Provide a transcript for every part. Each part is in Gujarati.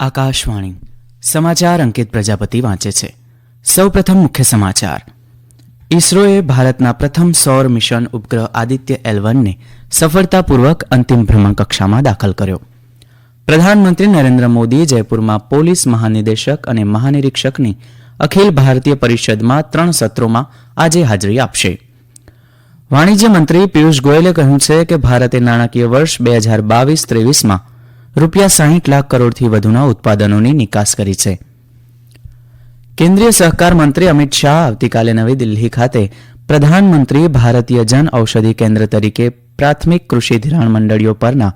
આકાશવાણી સમાચાર અંકિત પ્રજાપતિ વાંચે છે. સૌપ્રથમ મુખ્ય સમાચાર. ઇસરોએ ભારતના પ્રથમ સૌર મિશન ઉપગ્રહ આદિત્ય L1ને સફળતાપૂર્વક અંતિમ ભ્રમણકક્ષામાં દાખલ કર્યો. પ્રધાનમંત્રી નરેન્દ્ર મોદી જયપુરમાં પોલીસ મહાનિદેશક અને મહાનિરીક્ષકની અખિલ ભારતીય પરિષદમાં 3 સત્રોમાં આજે હાજરી આપશે. વાણિજ્ય મંત્રી પિયુષ ગોયલે કહ્યું છે કે ભારતે નાણાકીય વર્ષ 2022-23માં ₹60 લાખ કરોડથી વધુના ઉત્પાદનોની નિકાસ કરી છે. કેન્દ્રીય સહકાર મંત્રી અમિત શાહ આવતીકાલે નવી દિલ્હી ખાતે પ્રધાનમંત્રી ભારતીય જન ઔષધિ કેન્દ્ર તરીકે પ્રાથમિક કૃષિ ધિરાણ મંડળીઓ પરના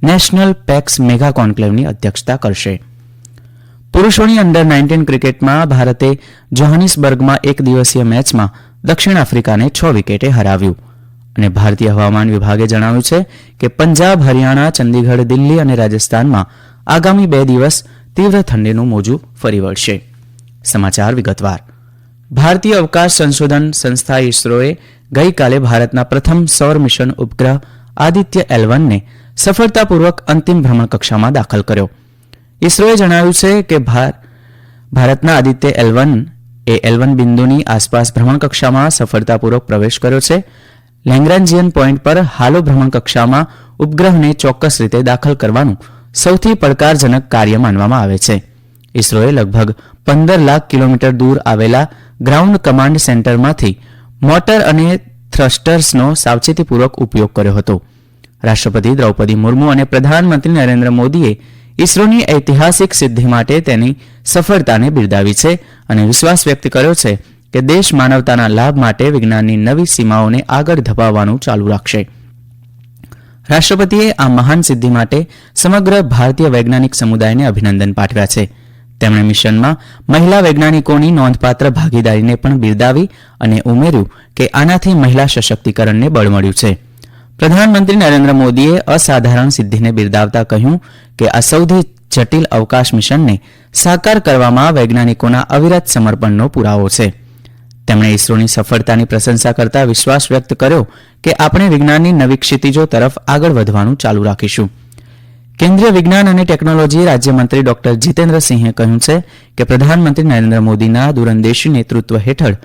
નેશનલ પેક્સ મેગા કોન્ક્લેવની અધ્યક્ષતા કરશે. પુરુષોની અંડર 19 ક્રિકેટમાં ભારતે જોહાનિસબર્ગમાં એક દિવસીય મેચમાં દક્ષિણ આફ્રિકાને 6 વિકેટે હરાવ્યું. અને ભારતીય હવામાન વિભાગે જણાવ્યું છે કે પંજાબ, હરિયાણા, ચંદીગઢ, દિલ્હી અને રાજસ્થાનમાં આગામી 2 દિવસ તીવ્ર ઠંડીનું મોજું ફરી વળશે. સમાચાર વિગતવાર. ભારતીય અવકાશ સંશોધન સંસ્થા ઇસરોએ ગઈકાલે ભારતના પ્રથમ સૌર મિશન ઉપગ્રહ આદિત્ય L1ને સફળતાપૂર્વક અંતિમ ભ્રમણકક્ષામાં દાખલ કર્યો. ઇસરોએ જણાવ્યું છે કે ભારતના આદિત્ય L1 એ L1 બિંદુની આસપાસ ભ્રમણકક્ષામાં સફળતાપૂર્વક પ્રવેશ કર્યો છે. લેગ્રાન્જિયન પોઈન્ટ પર હાલો ભ્રમણકક્ષામાં ઉપગ્રહને ચોક્કસ રીતે દાખલ કરવાનું સૌથી પડકારજનક કાર્ય માનવામાં આવે છે. ઇસરોએ લગભગ 15 લાખ કિલોમીટર દૂર આવેલા ગ્રાઉન્ડ કમાન્ડ સેન્ટરમાંથી મોટર અને થ્રસ્ટર્સનો સાવચેતીપૂર્વક ઉપયોગ કર્યો હતો. રાષ્ટ્રપતિ દ્રૌપદી મુર્મુ અને પ્રધાનમંત્રી નરેન્દ્ર મોદીએ ઇસરોની ઐતિહાસિક સિદ્ધિ માટે તેની સફળતાને બિરદાવી છે અને વિશ્વાસ વ્યક્ત કર્યો છે કે દેશ માનવતાના લાભ માટે વિજ્ઞાનની નવી સીમાઓને આગળ ધપાવવાનું ચાલુ રાખશે. રાષ્ટ્રપતિએ આ મહાન સિદ્ધિ માટે સમગ્ર ભારતીય વૈજ્ઞાનિક સમુદાયને અભિનંદન પાઠવ્યા છે. તેમણે મિશનમાં મહિલા વૈજ્ઞાનિકોની નોંધપાત્ર ભાગીદારીને પણ બિરદાવી અને ઉમેર્યું કે આનાથી મહિલા સશક્તિકરણને બળ મળ્યું છે. પ્રધાનમંત્રી નરેન્દ્ર મોદીએ અસાધારણ સિદ્ધિને બિરદાવતા કહ્યું કે આ સૌથી જટિલ અવકાશ મિશનને સાકાર કરવામાં વૈજ્ઞાનિકોના અવિરત સમર્પણનો પુરાવો છે. તેમણે ઇસરોની સફળતાની પ્રશંસા કરતા વિશ્વાસ વ્યક્ત કર્યો કે આપણે વિજ્ઞાનની નવી ક્ષિતિજો તરફ આગળ વધવાનું ચાલુ રાખીશું. કેન્દ્રીય વિજ્ઞાન અને ટેકનોલોજી રાજ્યમંત્રી ડોક્ટર જીતેન્દ્રસિંહે કહ્યું છે કે પ્રધાનમંત્રી નરેન્દ્ર મોદીના દૂરંદેશી નેતૃત્વ હેઠળ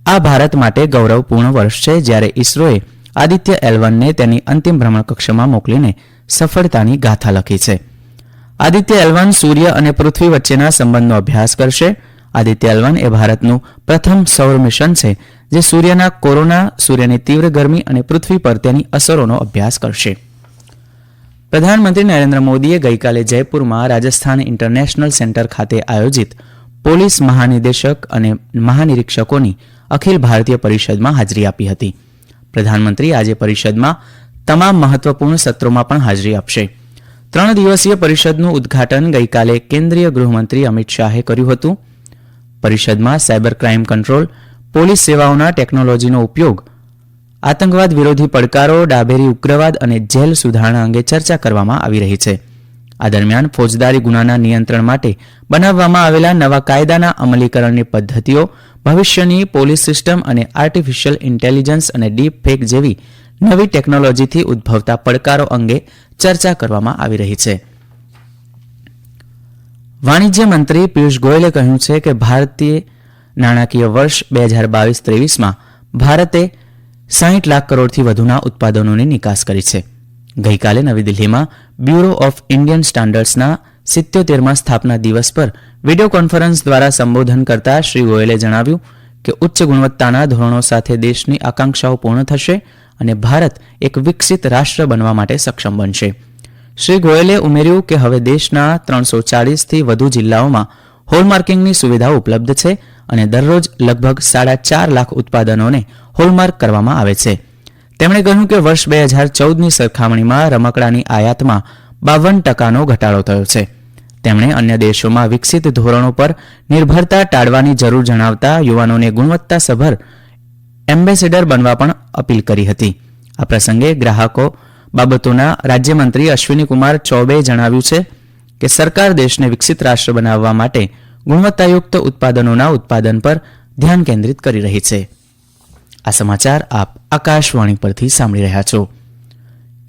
આ ભારત માટે ગૌરવપૂર્ણ વર્ષ છે, જ્યારે ઇસરોએ આદિત્ય L1ને તેની અંતિમ ભ્રમણકક્ષામાં મોકલીને સફળતાની ગાથા લખી છે. આદિત્ય L1 સૂર્ય અને પૃથ્વી વચ્ચેના સંબંધનો અભ્યાસ કરશે. આદિત્ય L1 એ ભારતનું પ્રથમ સૌર મિશન છે જે સૂર્યના કોરોના, સૂર્યની તીવ્ર ગરમી અને પૃથ્વી પર તેની અસરોનો અભ્યાસ કરશે. પ્રધાનમંત્રી નરેન્દ્ર મોદીએ ગઈકાલે જયપુરમાં રાજસ્થાન ઇન્ટરનેશનલ સેન્ટર ખાતે આયોજિત પોલીસ મહાનિદેશક અને મહાનિરીક્ષકોની અખિલ ભારતીય પરિષદમાં હાજરી આપી હતી. પ્રધાનમંત્રી આજે પરિષદમાં તમામ મહત્વપૂર્ણ સત્રોમાં પણ હાજરી આપશે. 3 દિવસીય પરિષદનું ઉદ્ઘાટન ગઈકાલે કેન્દ્રીય ગૃહમંત્રી અમિત શાહે કર્યું હતું. પરિષદમાં સાયબર ક્રાઇમ કંટ્રોલ, પોલીસ સેવાઓના ટેકનોલોજીનો ઉપયોગ, આતંકવાદ વિરોધી પડકારો, ડાબેરી ઉગ્રવાદ અને જેલ સુધારણા અંગે ચર્ચા કરવામાં આવી રહી છે. આ દરમિયાન ફોજદારી ગુનાના નિયંત્રણ માટે બનાવવામાં આવેલા નવા કાયદાના અમલીકરણની પદ્ધતિઓ, ભવિષ્યની પોલીસ સિસ્ટમ અને આર્ટિફિશિયલ ઇન્ટેલિજન્સ અને ડીપ ફેક જેવી નવી ટેકનોલોજીથી ઉદ્ભવતા પડકારો અંગે ચર્ચા કરવામાં આવી રહી છે. વાણિજ્ય મંત્રી પિયુષ ગોયલે કહ્યું છે કે ભારતીય નાણાકીય વર્ષ 2022-23માં ભારતે 60 લાખ કરોડથી વધુના ઉત્પાદનોની નિકાસ કરી છે. ગઈકાલે નવી દિલ્હીમાં બ્યુરો ઓફ ઇન્ડિયન સ્ટાન્ડર્ડ્સના 77મા સ્થાપના દિવસ પર વિડીયો કોન્ફરન્સ દ્વારા સંબોધન કરતા શ્રી ગોયલે જણાવ્યું કે ઉચ્ચ ગુણવત્તાના ધોરણો સાથે દેશની આકાંક્ષાઓ પૂર્ણ થશે અને ભારત એક વિકસિત રાષ્ટ્ર બનવા માટે સક્ષમ બનશે. શ્રી ગોયલે ઉમેર્યું કે હવે દેશના 340થી વધુ જિલ્લાઓમાં હોલમાર્કિંગની સુવિધાઓ ઉપલબ્ધ છે અને દરરોજ લગભગ 4.5 લાખ ઉત્પાદનોને હોલમાર્ક કરવામાં આવે છે. તેમણે કહ્યું કે વર્ષ 2014ની સરખામણીમાં રમકડાની આયાતમાં 52%નો ઘટાડો થયો છે. તેમણે અન્ય દેશોમાં વિકસિત ધોરણો પર નિર્ભરતા ટાળવાની જરૂર જણાવતા યુવાનોને ગુણવત્તાસભર એમ્બેસેડર બનવા પણ અપીલ કરી હતી. આ પ્રસંગે ગ્રાહકો બાબતોના રાજ્યમંત્રી અશ્વિની કુમાર ચૌબેએ જણાવ્યું છે કે સરકાર દેશને વિકસિત રાષ્ટ્ર બનાવવા માટે ગુણવત્તાયુક્ત ઉત્પાદનોના ઉત્પાદન પર ધ્યાન કેન્દ્રિત કરી રહી છે. આ સમાચાર આપ આકાશવાણી પરથી સાંભળી રહ્યા છો.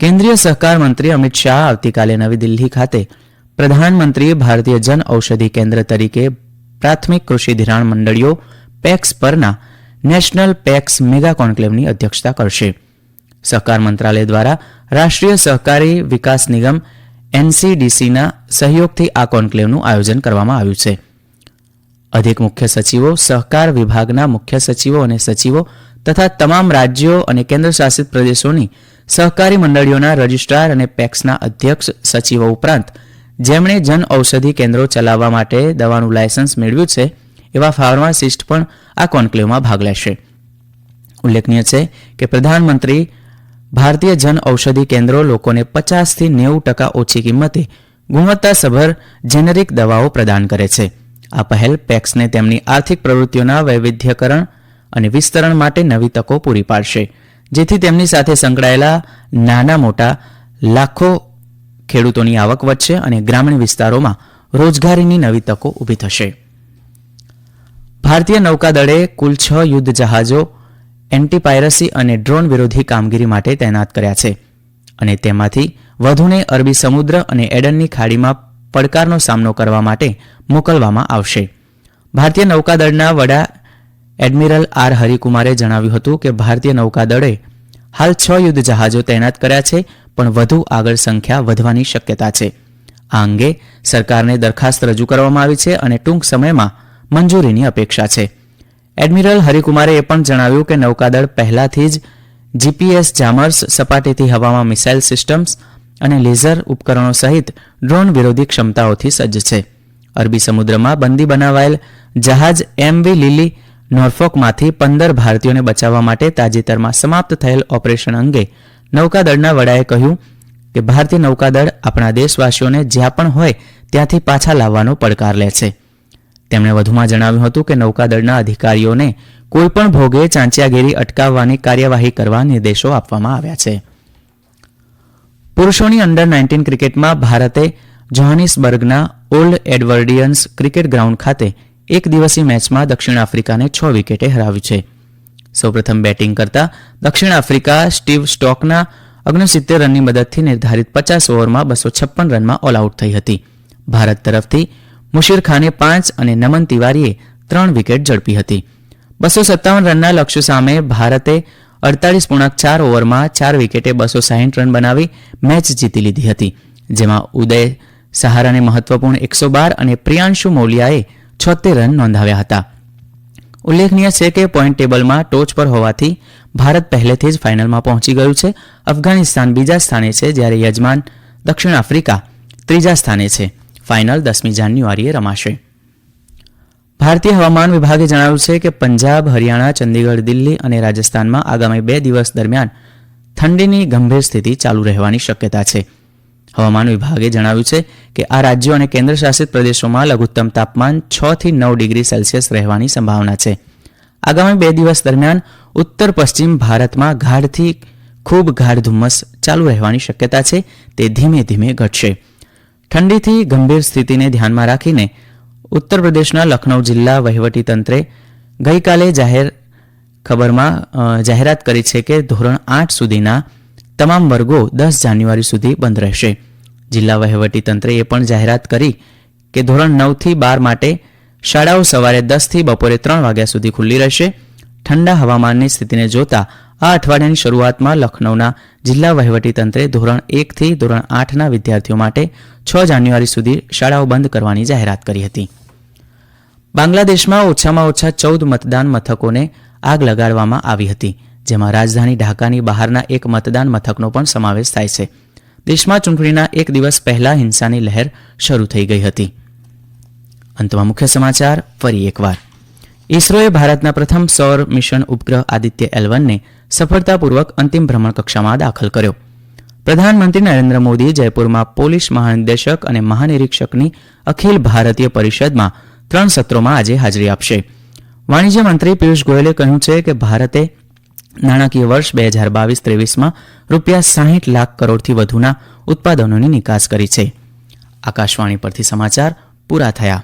કેન્દ્રીય સહકાર મંત્રી અમિત શાહ આવતીકાલે નવી દિલ્હી ખાતે પ્રધાનમંત્રીએ ભારતીય જન ઔષધિ કેન્દ્ર તરીકે પ્રાથમિક કૃષિ ધિરાણ મંડળીઓ પેક્સ પરના નેશનલ પેક્સ મેગા કોન્ક્લેવની અધ્યક્ષતા કરશે. સહકાર મંત્રાલય દ્વારા રાષ્ટ્રીય સહકારી વિકાસ નિગમ એનસીડીસીના સહયોગથી આ કોન્ક્લેવનું આયોજન કરવામાં આવ્યું છે. અધિક મુખ્ય સચિવો, સહકાર વિભાગના મુખ્ય સચિવો અને સચિવો તથા તમામ રાજ્યો અને કેન્દ્રશાસિત પ્રદેશોની સહકારી મંડળીઓના રજિસ્ટ્રાર અને પેક્સના અધ્યક્ષ સચિવો ઉપરાંત જેમણે જન ઔષધિ કેન્દ્રો ચલાવવા માટે દવાનું લાયસન્સ મેળવ્યું છે એવા ફાર્માસિસ્ટ પણ આ કોન્ક્લેવમાં ભાગ લેશે. ઉલ્લેખનીય છે કે પ્રધાનમંત્રી ભારતીય જન ઔષધિ કેન્દ્રો લોકોને 50થી 90% ઓછી કિંમતે ગુણવત્તાસભર જેનેરિક દવાઓ પ્રદાન કરે છે. આ પહેલ પેક્સને તેમની આર્થિક પ્રવૃત્તિઓના વૈવિધ્યકરણ અને વિસ્તરણ માટે નવી તકો પૂરી પાડશે, જેથી તેમની સાથે સંકળાયેલા નાના મોટા લાખો ખેડૂતોની આવક વધશે અને ગ્રામીણ વિસ્તારોમાં રોજગારીની નવી તકો ઊભી થશે. ભારતીય નૌકાદળે કુલ 6 યુદ્ધ જહાજો એન્ટી પાયરસી અને ડ્રોન વિરોધી કામગીરી માટે તૈનાત કર્યા છે અને તેમાંથી વધુને અરબી સમુદ્ર અને એડનની ખાડીમાં પડકારનો સામનો કરવા માટે મોકલવામાં આવશે. ભારતીય નૌકાદળના વડા એડમિરલ આર હરિકુમારે જણાવ્યું હતું કે ભારતીય નૌકાદળે હાલ 6 યુદ્ધ જહાજો તૈનાત કર્યા છે, પણ વધુ આગળ સંખ્યા વધવાની શક્યતા છે. આ અંગે સરકારને દરખાસ્ત રજૂ કરવામાં આવી છે અને ટૂંક સમયમાં મંજૂરીની અપેક્ષા છે. એડમિરલ હરિકુમારે એ પણ જણાવ્યું કે નૌકાદળ પહેલાથી જ જીપીએસ જામર્સ, સપાટીથી હવામાં મિસાઇલ સિસ્ટમ્સ અને લેઝર ઉપકરણો સહિત ડ્રોન વિરોધી ક્ષમતાઓથી સજ્જ છે. અરબી સમુદ્રમાં બંદી બનાવાયેલ જહાજ એમવી લીલી નોર્ફોકમાંથી 15 ભારતીયોને બચાવવા માટે તાજેતરમાં સમાપ્ત થયેલ ઓપરેશન અંગે નૌકાદળના વડાએ કહ્યું કે ભારતીય નૌકાદળ આપણા દેશવાસીઓને જ્યાં પણ હોય ત્યાંથી પાછા લાવવાનો પડકાર લે છે. તેમણે વધુમાં જણાવ્યું હતું કે નૌકાદળના અધિકારીઓને કોઈપણ ભોગે ચાંચિયાગીરી અટકાવવાની કાર્યવાહી કરવા નિર્દેશો આપવામાં આવ્યા છે. પુરુષોની અંડર 19 ક્રિકેટમાં ભારતે જોહાનિસબર્ગના ઓલ્ડ એડવર્ડિયન્સ ક્રિકેટ ગ્રાઉન્ડ ખાતે એક દિવસીય મેચમાં દક્ષિણ આફ્રિકાને 6 વિકેટે હરાવ્યું છે. સૌપ્રથમ બેટિંગ કરતા દક્ષિણ આફ્રિકા સ્ટીવ સ્ટોકના 69 રનની મદદથી નિર્ધારિત 50 ઓવરમાં 256 રનમાં ઓલ આઉટ થઈ હતી. ભારત તરફથી મુશીર ખાને 5 અને નમન તિવારીએ 3 વિકેટ ઝડપી હતી. 257 રનના લક્ષ્ય સામે ભારતે 48.4 ઓવરમાં 4 વિકેટે 260 રન બનાવી મેચ જીતી લીધી હતી, જેમાં ઉદય સહારાને મહત્વપૂર્ણ 112 અને પ્રિયાંશુ મૌલિયાએ 76 રન નોંધાવ્યા હતા. ઉલ્લેખનીય છે કે પોઈન્ટ ટેબલમાં ટોચ પર હોવાથી ભારત પહેલેથી જ ફાઇનલમાં પહોંચી ગયું છે. અફઘાનિસ્તાન બીજા સ્થાને છે, જ્યારે યજમાન દક્ષિણ આફ્રિકા ત્રીજા સ્થાને છે. ફાઇનલ 10મી જાન્યુઆરીએ રમાશે. ભારતીય હવામાન વિભાગે જણાવ્યું છે કે પંજાબ, હરિયાણા, ચંદીગઢ, દિલ્હી અને રાજસ્થાનમાં આગામી 2 દિવસ દરમિયાન ઠંડીની ગંભીર સ્થિતિ ચાલુ રહેવાની શક્યતા છે. હવામાન વિભાગે જણાવ્યું છે કે આ રાજ્યો અને કેન્દ્રશાસિત પ્રદેશોમાં લઘુત્તમ તાપમાન 6 થી 9 ડિગ્રી સેલ્સિયસ રહેવાની સંભાવના છે. આગામી 2 દિવસ દરમિયાન ઉત્તર પશ્ચિમ ભારતમાં ગાઢથી ખૂબ ગાઢ ધુમ્મસ ચાલુ રહેવાની શક્યતા છે. તે ધીમે ધીમે ઘટશે. ઠંડીથી ગંભીર સ્થિતિને ધ્યાનમાં રાખીને ઉત્તર પ્રદેશના લખનૌ જિલ્લા વહીવટીતંત્રે ગઈકાલે જાહેરાત કરી છે કે ધોરણ 8 સુધીના તમામ વર્ગો 10 જાન્યુઆરી સુધી બંધ રહેશે. જિલ્લા વહીવટીતંત્રે એ પણ જાહેરાત કરી કે ધોરણ 9 થી 12 માટે શાળાઓ સવારે 10 થી બપોરે 3 વાગ્યા સુધી ખુલ્લી રહેશે. ઠંડા હવામાનની સ્થિતિને જોતા આ અઠવાડિયાની શરૂઆતમાં લખનૌના જિલ્લા વહીવટીતંત્રે ધોરણ 1 થી ધોરણ 8ના વિદ્યાર્થીઓ માટે 6 જાન્યુઆરી સુધી શાળાઓ બંધ કરવાની જાહેરાત કરી હતી. બાંગ્લાદેશમાં ઓછામાં ઓછા 14 મતદાન મથકોને આગ લગાડવામાં આવી હતી, જેમાં રાજધાની ઢાકાની બહારના એક મતદાન મથકનો પણ સમાવેશ થાય છે. દેશમાં ચૂંટણીના એક દિવસ પહેલા હિંસાની લહેર શરૂ થઈ ગઈ હતી. અંતમાં મુખ્ય સમાચાર ફરી એકવાર. ઇસરોએ ભારતના પ્રથમ સૌર મિશન ઉપગ્રહ આદિત્ય L1ને સફળતાપૂર્વક અંતિમ ભ્રમણ કક્ષામાં દાખલ કર્યો. પ્રધાનમંત્રી નરેન્દ્ર મોદી જયપુરમાં પોલીસ મહાનિદેશક અને મહાનિરીક્ષકની અખિલ ભારતીય પરિષદમાં 3 સત્રોમાં આજે હાજરી આપશે. વાણિજ્ય મંત્રી પિયુષ ગોયલે કહ્યું છે કે ભારતે નાણાકીય વર્ષ 2022-23માં ₹60 લાખ કરોડથી વધુના ઉત્પાદનોની નિકાસ કરી છે. આકાશવાણી પરથી સમાચાર પૂરા થયા.